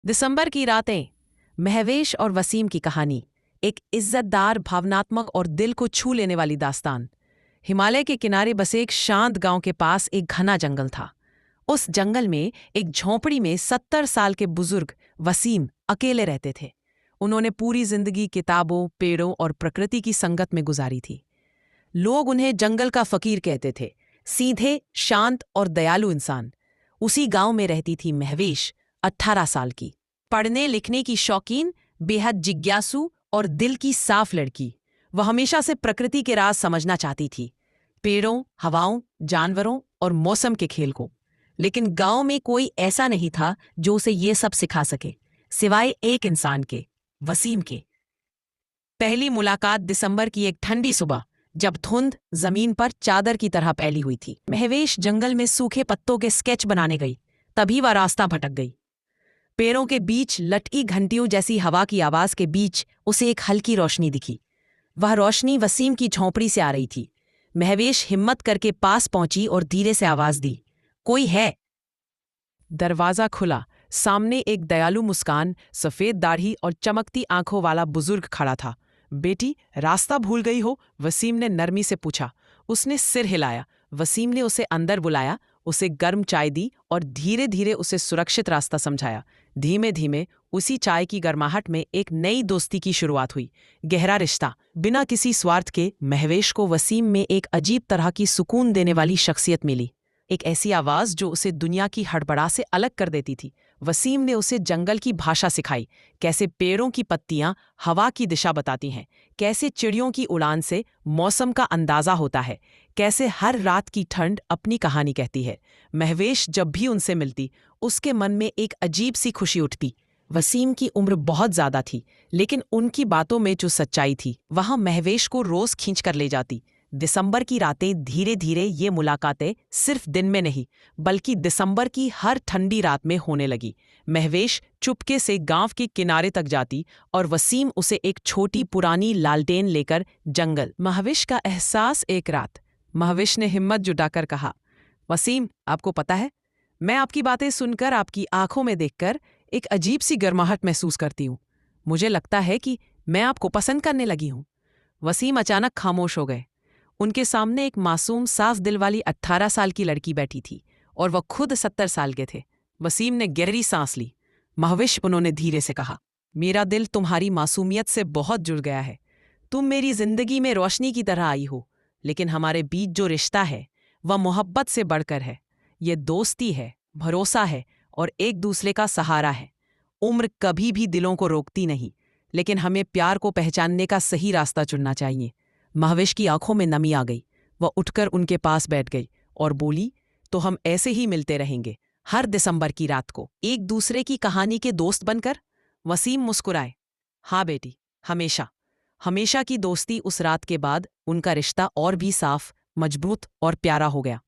दिसंबर की रातें। महवेश और वसीम की कहानी। एक इज्जतदार, भावनात्मक और दिल को छू लेने वाली दास्तान। हिमालय के किनारे बसे एक शांत गांव के पास एक घना जंगल था। उस जंगल में एक झोंपड़ी में 70 साल के बुजुर्ग वसीम अकेले रहते थे। उन्होंने पूरी जिंदगी किताबों, पेड़ों और प्रकृति की संगत में गुजारी थी। लोग उन्हें जंगल का फकीर कहते थे। सीधे, शांत और दयालु इंसान। उसी गांव में रहती थी महवेश, 18 साल की, पढ़ने लिखने की शौकीन, बेहद जिज्ञासु और दिल की साफ लड़की। वह हमेशा से प्रकृति के राज समझना चाहती थी, पेड़ों, हवाओं, जानवरों और मौसम के खेल को। लेकिन गांव में कोई ऐसा नहीं था जो उसे ये सब सिखा सके, सिवाय एक इंसान के, वसीम के। पहली मुलाकात दिसंबर की एक ठंडी सुबह, जब धुंध जमीन पर चादर की तरह फैली हुई थी। महवेश जंगल में सूखे पत्तों के स्केच बनाने गई। तभी वह रास्ता भटक गई। पेड़ों के बीच लटकी घंटियों जैसी हवा की आवाज के बीच उसे एक हल्की रोशनी दिखी। वह रोशनी वसीम की झोंपड़ी से आ रही थी। महवेश हिम्मत करके पास पहुंची और धीरे से आवाज दी, कोई है? दरवाजा खुला। सामने एक दयालु मुस्कान, सफेद दाढ़ी और चमकती आंखों वाला बुजुर्ग खड़ा था। बेटी, रास्ता भूल गई हो? वसीम ने नरमी से पूछा। उसने सिर हिलाया। वसीम ने उसे अंदर बुलाया, उसे गर्म चाय दी और धीरे धीरे उसे सुरक्षित रास्ता समझाया। धीमे धीमे उसी चाय की गर्माहट में एक नई दोस्ती की शुरुआत हुई। गहरा रिश्ता, बिना किसी स्वार्थ के। महवेश को वसीम में एक अजीब तरह की सुकून देने वाली शख्सियत मिली। एक ऐसी आवाज जो उसे दुनिया की हड़बड़ा से अलग कर देती थी। वसीम ने उसे जंगल की भाषा सिखाई, कैसे पेड़ों की पत्तियां हवा की दिशा बताती हैं, कैसे चिड़ियों की उड़ान से मौसम का अंदाजा होता है, कैसे हर रात की ठंड अपनी कहानी कहती है। महवेश जब भी उनसे मिलती, उसके मन में एक अजीब सी खुशी उठती। वसीम की उम्र बहुत ज्यादा थी, लेकिन उनकी बातों में जो सच्चाई थी, वह महवेश को रोज खींच कर ले जाती। दिसंबर की रातें, धीरे धीरे ये मुलाकातें सिर्फ दिन में नहीं, बल्कि दिसंबर की हर ठंडी रात में होने लगी। महवेश चुपके से गांव के किनारे तक जाती और वसीम उसे एक छोटी पुरानी लालटेन लेकर जंगल। महवेश का एहसास। एक रात महवेश ने हिम्मत जुटाकर कहा, वसीम, आपको पता है, मैं आपकी बातें सुनकर, आपकी आंखों में देखकर एक अजीब सी गर्माहट महसूस करती हूँ। मुझे लगता है कि मैं आपको पसंद करने लगी हूँ। वसीम अचानक खामोश हो गए। उनके सामने एक मासूम, साफ दिल वाली 18 साल की लड़की बैठी थी और वह खुद 70 साल के थे। वसीम ने गहरी सांस ली। महविश, उन्होंने धीरे से कहा, मेरा दिल तुम्हारी मासूमियत से बहुत जुड़ गया है। तुम मेरी जिंदगी में रोशनी की तरह आई हो, लेकिन हमारे बीच जो रिश्ता है वह मोहब्बत से बढ़कर है। ये दोस्ती है, भरोसा है और एक दूसरे का सहारा है। उम्र कभी भी दिलों को रोकती नहीं, लेकिन हमें प्यार को पहचानने का सही रास्ता चुनना चाहिए। महवेश की आंखों में नमी आ गई। वह उठकर उनके पास बैठ गई और बोली, तो हम ऐसे ही मिलते रहेंगे, हर दिसंबर की रात को, एक दूसरे की कहानी के दोस्त बनकर? वसीम मुस्कुराए। हाँ बेटी, हमेशा। हमेशा की दोस्ती। उस रात के बाद उनका रिश्ता और भी साफ, मजबूत और प्यारा हो गया।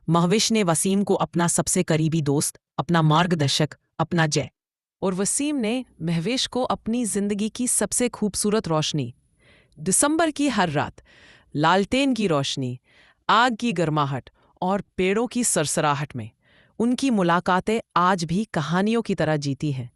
महविश ने वसीम को अपना सबसे करीबी दोस्त, अपना मार्गदर्शक, अपना जय। और वसीम ने महवेश को अपनी जिंदगी की सबसे खूबसूरत रोशनी। दिसंबर की हर रात, लालटेन की रोशनी, आग की गर्माहट और पेड़ों की सरसराहट में उनकी मुलाकातें आज भी कहानियों की तरह जीती हैं।